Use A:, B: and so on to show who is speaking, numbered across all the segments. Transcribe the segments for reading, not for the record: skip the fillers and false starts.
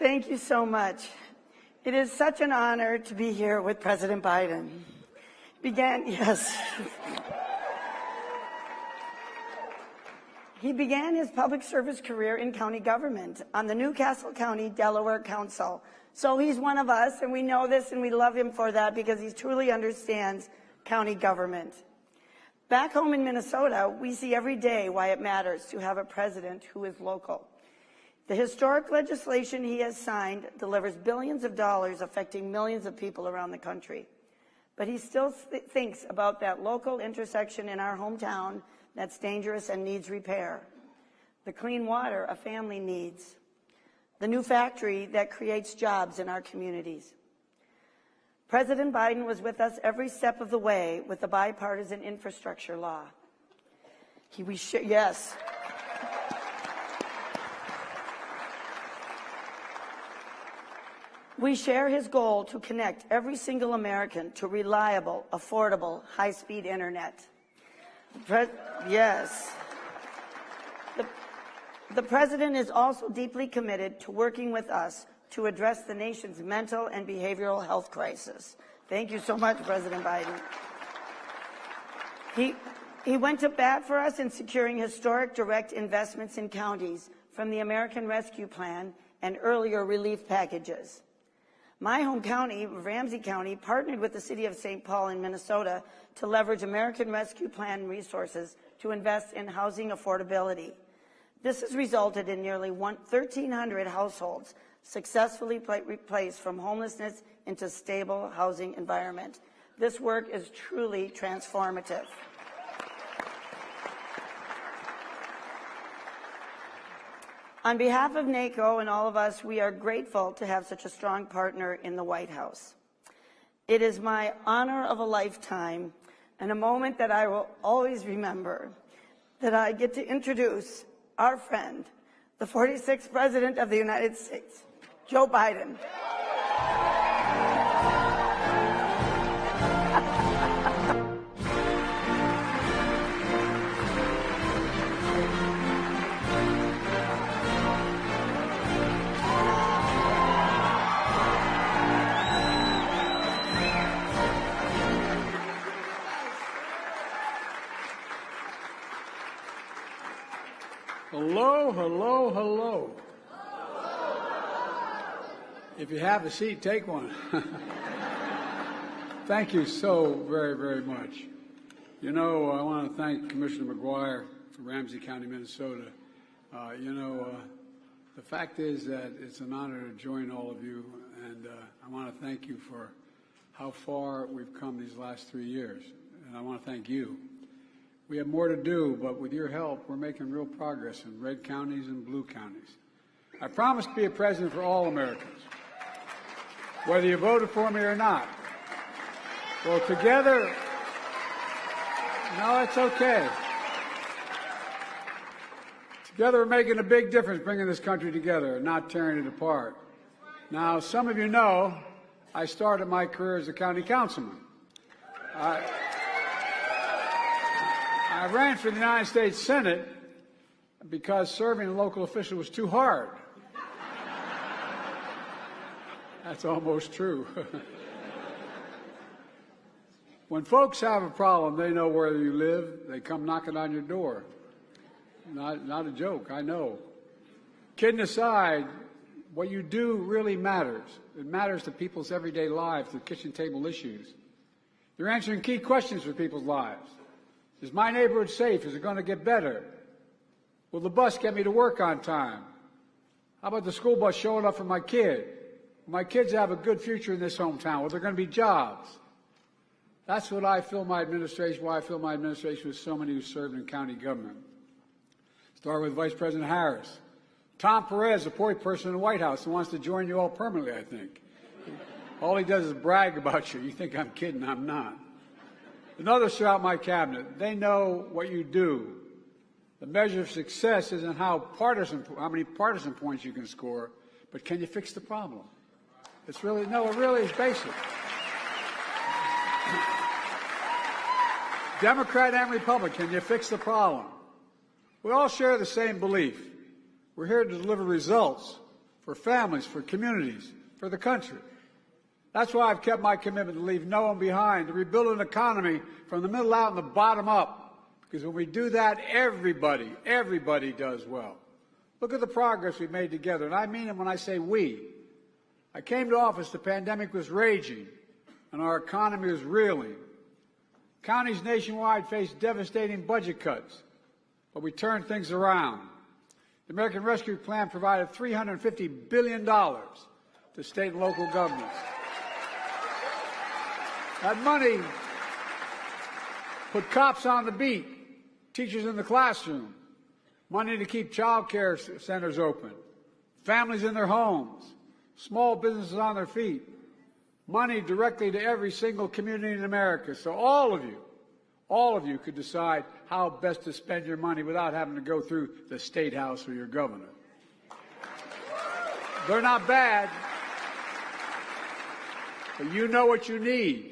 A: Thank you so much. It is such an honor to be here with President Biden. He began his public service career in county government on the Newcastle County, Delaware Council. So he's one of us, and we know this, and we love him for that because he truly understands county government. Back home in Minnesota, we see every day why it matters to have a president who is local. The historic legislation he has signed delivers billions of dollars affecting millions of people around the country. But he still thinks about that local intersection in our hometown that's dangerous and needs repair. The clean water a family needs. The new factory that creates jobs in our communities. President Biden was with us every step of the way with the bipartisan infrastructure law. We share his goal to connect every single American to reliable, affordable, high-speed internet. The president is also deeply committed to working with us to address the nation's mental and behavioral health crisis. Thank you so much, President Biden. He went to bat for us in securing historic direct investments in counties from the American Rescue Plan and earlier relief packages. My home county, Ramsey County, partnered with the city of St. Paul in Minnesota to leverage American Rescue Plan resources to invest in housing affordability. This has resulted in nearly 1,300 households successfully replaced from homelessness into stable housing environment. This work is truly transformative. On behalf of NACO and all of us, we are grateful to have such a strong partner in the White House. It is my honor of a lifetime and a moment that I will always remember that I get to introduce our friend, the 46th President of the United States, Joe Biden.
B: Hello, hello, hello. If you have a seat, take one. Thank you so very, very much. You know, I want to thank Commissioner McGuire for Ramsey County, Minnesota. The fact is that it's an honor to join all of you, and I want to thank you for how far we've come these last 3 years, and I want to thank you. We have more to do, but with your help, we're making real progress in red counties and blue counties. I promise to be a president for all Americans, whether you voted for me or not. Well, together, no, it's okay. Together, we're making a big difference bringing this country together and not tearing it apart. Now, some of you know I started my career as a county councilman. I ran for the United States Senate because serving a local official was too hard. That's almost true. When folks have a problem, they know where you live. They come knocking on your door. Not a joke, I know. Kidding aside, what you do really matters. It matters to people's everyday lives, to kitchen table issues. You're answering key questions for people's lives. Is my neighborhood safe? Is it going to get better? Will the bus get me to work on time? How about the school bus showing up for my kid? Will my kids have a good future in this hometown? Will there going to be jobs? That's what I feel my administration, why I feel my administration with so many who served in county government. Start with Vice President Harris. Tom Perez, a point person in the White House who wants to join you all permanently, I think. All he does is brag about you. You think I'm kidding, I'm not. And others throughout my cabinet, they know what you do. The measure of success isn't how many partisan points you can score, but can you fix the problem? It really is basic. Democrat and Republican, can you fix the problem? We all share the same belief. We're here to deliver results for families, for communities, for the country. That's why I've kept my commitment to leave no one behind, to rebuild an economy from the middle out and the bottom up. Because when we do that, everybody does well. Look at the progress we've made together, and I mean it when I say we. I came to office, the pandemic was raging, and our economy was reeling. Counties nationwide faced devastating budget cuts, but we turned things around. The American Rescue Plan provided $350 billion to state and local governments. That money put cops on the beat, teachers in the classroom, money to keep child care centers open, families in their homes, small businesses on their feet, money directly to every single community in America. So all of you could decide how best to spend your money without having to go through the State House or your governor. They're not bad, but you know what you need.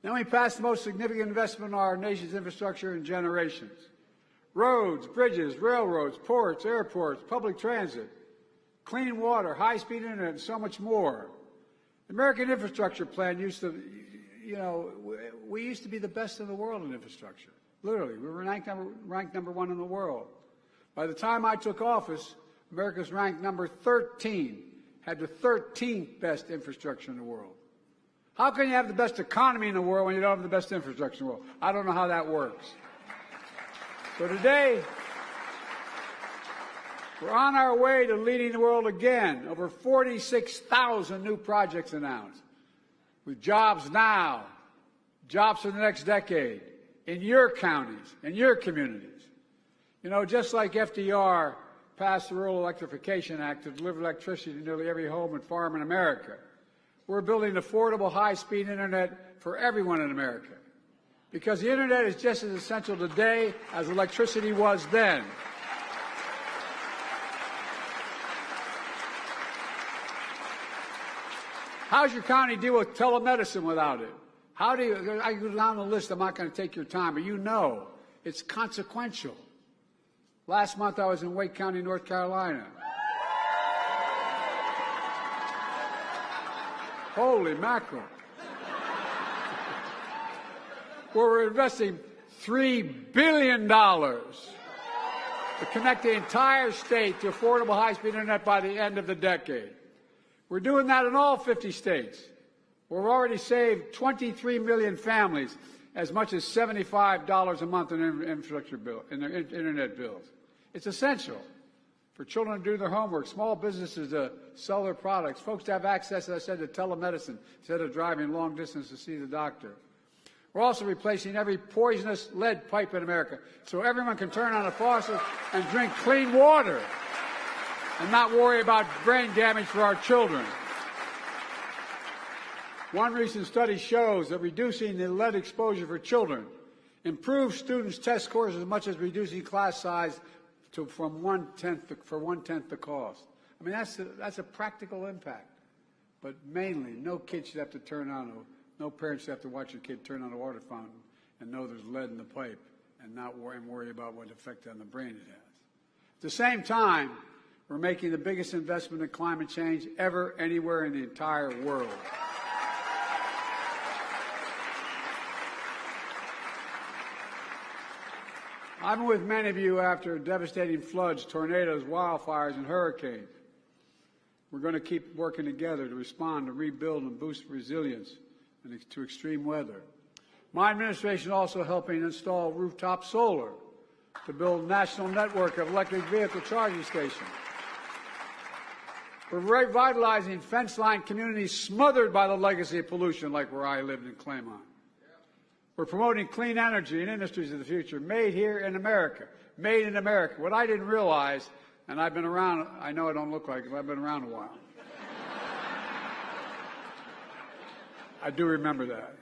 B: Then we passed the most significant investment in our nation's infrastructure in generations. Roads, bridges, railroads, ports, airports, public transit, clean water, high-speed internet, and so much more. The American Infrastructure Plan used to, we used to be the best in the world in infrastructure. Literally, we were ranked number one in the world. By the time I took office, America was ranked number 13, had the 13th best infrastructure in the world. How can you have the best economy in the world when you don't have the best infrastructure in the world? I don't know how that works. So today, we're on our way to leading the world again. Over 46,000 new projects announced. With jobs now, jobs for the next decade, in your counties, in your communities. You know, just like FDR passed the Rural Electrification Act to deliver electricity to nearly every home and farm in America, we're building affordable, high-speed internet for everyone in America. Because the internet is just as essential today as electricity was then. How's your county deal with telemedicine without it? How do you, I go down the list, I'm not going to take your time, but you know it's consequential. Last month I was in Wake County, North Carolina. Holy mackerel. Where we're investing $3 billion to connect the entire state to affordable high-speed internet by the end of the decade. We're doing that in all 50 states. We've already saved 23 million families as much as $75 a month in infrastructure bill, in their internet bills. It's essential for children to do their homework, small businesses to sell their products, folks to have access, as I said, to telemedicine instead of driving long distance to see the doctor. We're also replacing every poisonous lead pipe in America so everyone can turn on a faucet and drink clean water and not worry about brain damage for our children. One recent study shows that reducing the lead exposure for children improves students' test scores as much as reducing class size for one-tenth the cost. I mean, that's a practical impact. But mainly, no kid should have to no parents should have to watch your kid turn on a water fountain and know there's lead in the pipe and not worry about what effect on the brain it has. At the same time, we're making the biggest investment in climate change ever anywhere in the entire world. I've been with many of you after devastating floods, tornadoes, wildfires, and hurricanes. We're going to keep working together to respond, to rebuild, and boost resilience to extreme weather. My administration is also helping install rooftop solar to build a national network of electric vehicle charging stations. We're revitalizing fence-lined communities smothered by the legacy of pollution like where I lived in Claymont. We're promoting clean energy and industries of the future, made here in America, made in America. What I didn't realize, and I've been around, I know I don't look like it, but I've been around a while. I do remember that.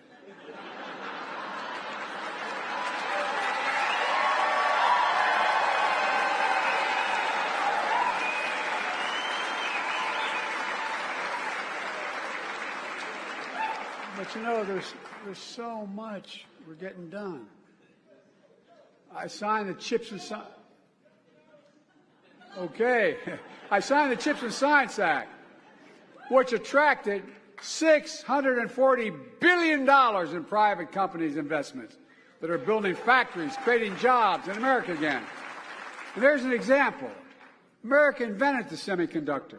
B: But you know, there's so much we're getting done. I signed the CHIPS and Science. Okay. I signed the Chips and Science Act, which attracted $640 billion in private companies' investments that are building factories, creating jobs in America again. And there's an example. America invented the semiconductor.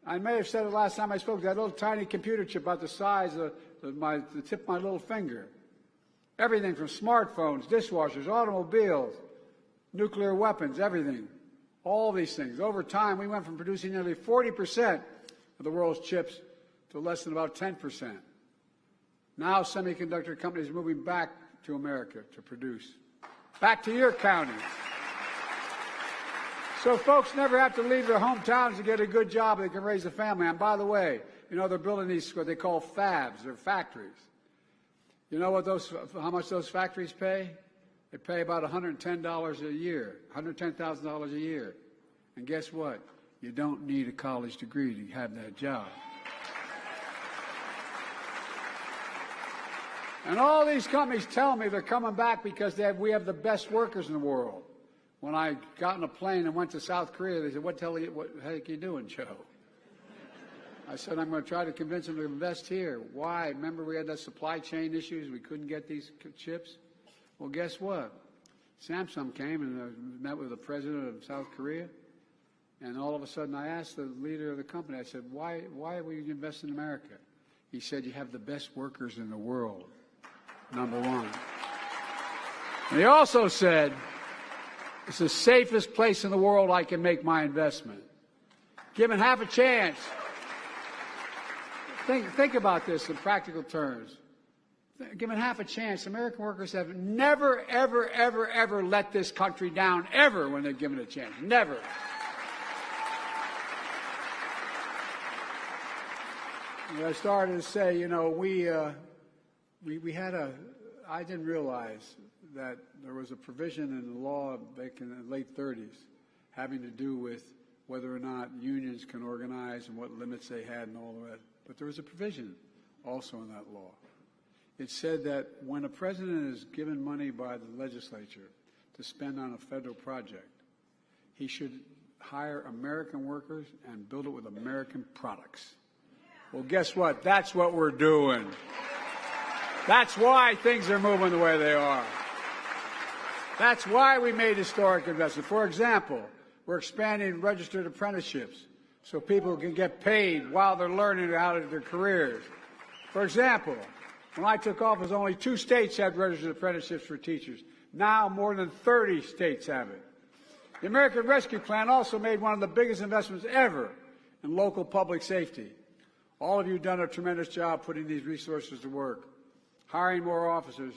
B: I may have said it last time I spoke, that little tiny computer chip about the size of the tip of my little finger. Everything from smartphones, dishwashers, automobiles, nuclear weapons, everything. All these things. Over time, we went from producing nearly 40% of the world's chips to less than about 10%. Now semiconductor companies are moving back to America to produce. Back to your county. So folks never have to leave their hometowns to get a good job. They can raise a family. And by the way, you know, they're building these, what they call fabs. They're factories. You know what how much those factories pay? They pay about $110 a year, $110,000 a year. And guess what? You don't need a college degree to have that job. And all these companies tell me they're coming back because we have the best workers in the world. When I got on a plane and went to South Korea, they said, what the heck are you doing, Joe? I said, I'm going to try to convince them to invest here. Why? Remember we had that supply chain issues? We couldn't get these chips? Well, guess what? Samsung came and met with the president of South Korea. And all of a sudden I asked the leader of the company, I said, why will you invest in America? He said, you have the best workers in the world, number one. And he also said, it's the safest place in the world I can make my investment. Given half a chance. Think about this in practical terms. Given half a chance, American workers have never, ever, ever, ever let this country down, ever, when they're given a chance. Never. I started to say, you know, I didn't realize that there was a provision in the law back in the late 30s having to do with whether or not unions can organize and what limits they had and all of that. But there was a provision also in that law. It said that when a president is given money by the legislature to spend on a federal project, he should hire American workers and build it with American products. Well, guess what? That's what we're doing. That's why things are moving the way they are. That's why we made historic investments. For example, we're expanding registered apprenticeships so people can get paid while they're learning how to do their careers. For example, when I took office, only 2 states had registered apprenticeships for teachers. Now more than 30 states have it. The American Rescue Plan also made one of the biggest investments ever in local public safety. All of you have done a tremendous job putting these resources to work, hiring more officers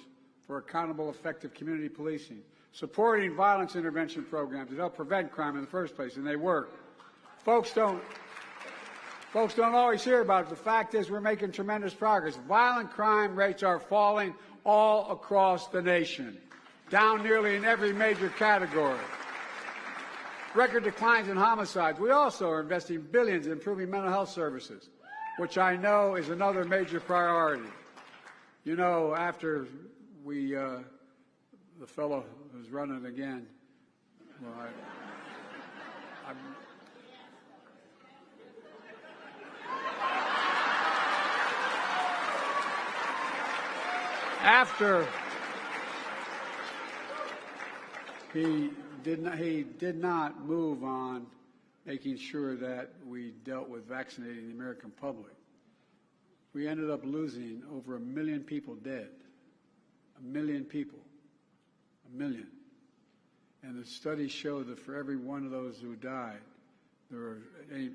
B: for accountable, effective community policing, supporting violence intervention programs that help prevent crime in the first place, and they work. Folks don't always hear about it. The fact is we're making tremendous progress. Violent crime rates are falling all across the nation, down nearly in every major category. Record declines in homicides. We also are investing billions in improving mental health services, which I know is another major priority. You know, after the fellow who's running again, well, after he did not move on making sure that we dealt with vaccinating the American public, we ended up losing over 1 million people dead. 1 million people. 1 million. And the studies show that for every one of those who died, there were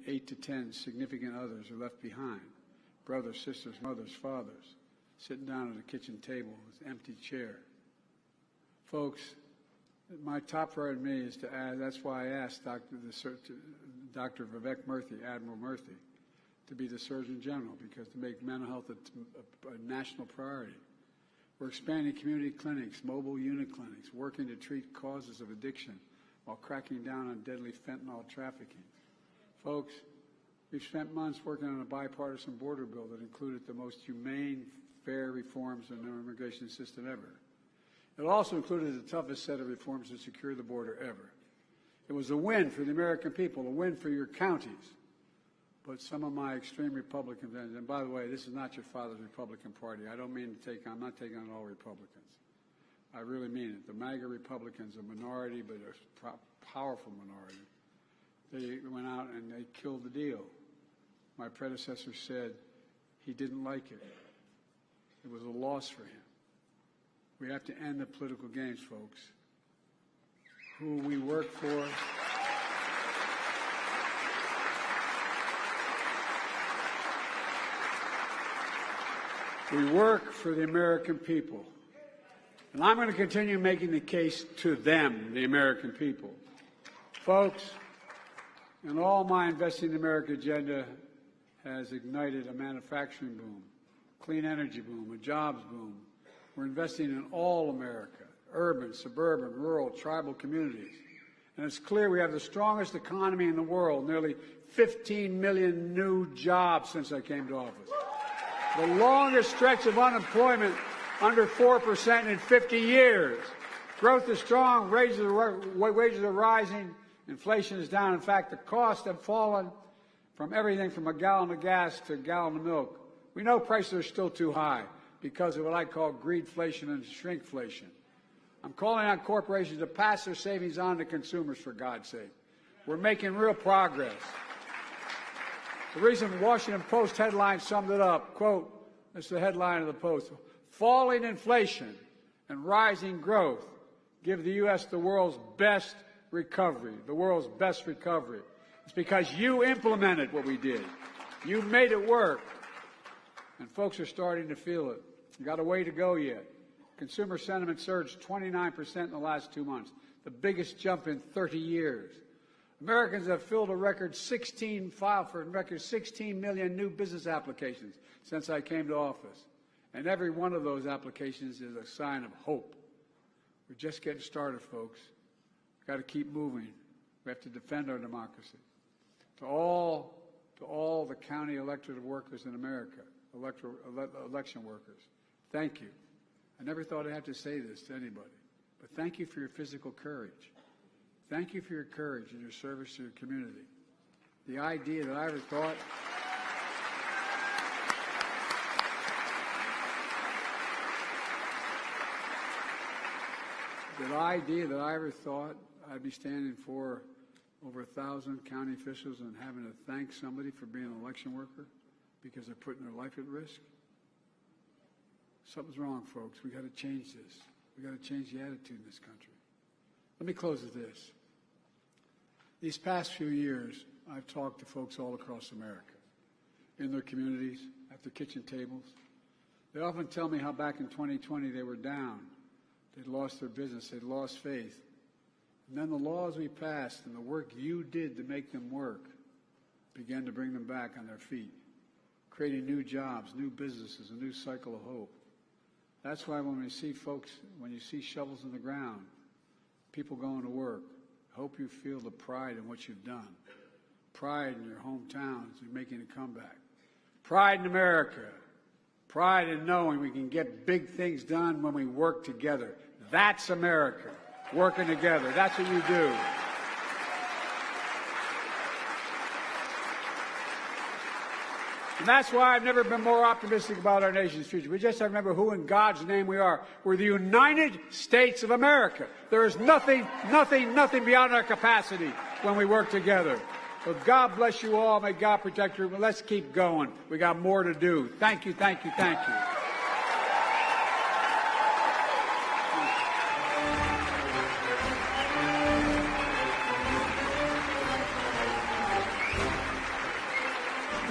B: 8 to 10 significant others who left behind. Brothers, sisters, mothers, fathers, sitting down at a kitchen table with an empty chair. Folks, my top priority to me is to add, that's why I asked Dr. Vivek Murthy, Admiral Murthy, to be the Surgeon General, because to make mental health a national priority. We're expanding community clinics, mobile unit clinics, working to treat causes of addiction while cracking down on deadly fentanyl trafficking. Folks, we've spent months working on a bipartisan border bill that included the most humane, fair reforms in our immigration system ever. It also included the toughest set of reforms to secure the border ever. It was a win for the American people, a win for your counties. But some of my extreme Republican friends, and by the way, this is not your father's Republican Party. I don't mean to I'm not taking on all Republicans. I really mean it. The MAGA Republicans, a minority, but a powerful minority, they went out and they killed the deal. My predecessor said he didn't like it. It was a loss for him. We have to end the political games, folks. Who we work for. We work for the American people. And I'm going to continue making the case to them, the American people. Folks, and all my Investing in America agenda has ignited a manufacturing boom, clean energy boom, a jobs boom. We're investing in all America, urban, suburban, rural, tribal communities. And it's clear we have the strongest economy in the world, nearly 15 million new jobs since I came to office. The longest stretch of unemployment under 4% in 50 years. Growth is strong, wages are rising, inflation is down. In fact, the costs have fallen from everything from a gallon of gas to a gallon of milk. We know prices are still too high because of what I call greedflation and shrinkflation. I'm calling on corporations to pass their savings on to consumers, for God's sake. We're making real progress. The recent Washington Post headline summed it up. Quote, this is the headline of the Post. Falling inflation and rising growth give the U.S. the world's best recovery, the world's best recovery. It's because you implemented what we did. You made it work. And folks are starting to feel it. We've got a way to go yet. Consumer sentiment surged 29% in the last 2 months, the biggest jump in 30 years. Americans have filed for a record 16 million new business applications since I came to office. And every one of those applications is a sign of hope. We're just getting started, folks. We've got to keep moving. We have to defend our democracy. To all the county elected workers in America, election workers, thank you. I never thought I'd have to say this to anybody, but thank you for your physical courage. Thank you for your courage and your service to your community. The idea that I ever thought I'd be standing for over 1,000 county officials and having to thank somebody for being an election worker because they're putting their life at risk. Something's wrong, folks. We've got to change this. We've got to change the attitude in this country. Let me close with this. These past few years, I've talked to folks all across America, in their communities, at their kitchen tables. They often tell me how back in 2020 they were down. They'd lost their business. They'd lost faith. And then the laws we passed and the work you did to make them work began to bring them back on their feet, creating new jobs, new businesses, a new cycle of hope. That's why when we see folks, when you see shovels in the ground, people going to work, I hope you feel the pride in what you've done. Pride in your hometowns and making a comeback. Pride in America. Pride in knowing we can get big things done when we work together. That's America. Working together. That's what you do. And that's why I've never been more optimistic about our nation's future. We just have to remember who in God's name we are. We're the United States of America. There is nothing beyond our capacity when we work together. So God bless you all. May God protect you. Let's keep going. We got more to do. Thank you, thank you, thank you.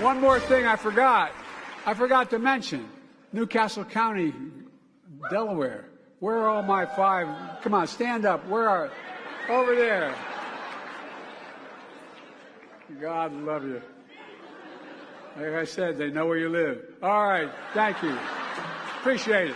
B: One more thing I forgot. I forgot to mention Newcastle County, Delaware. Where are all my 5? Come on, stand up. Where are? Over there. God love you. Like I said, they know where you live. All right. Thank you. Appreciate it.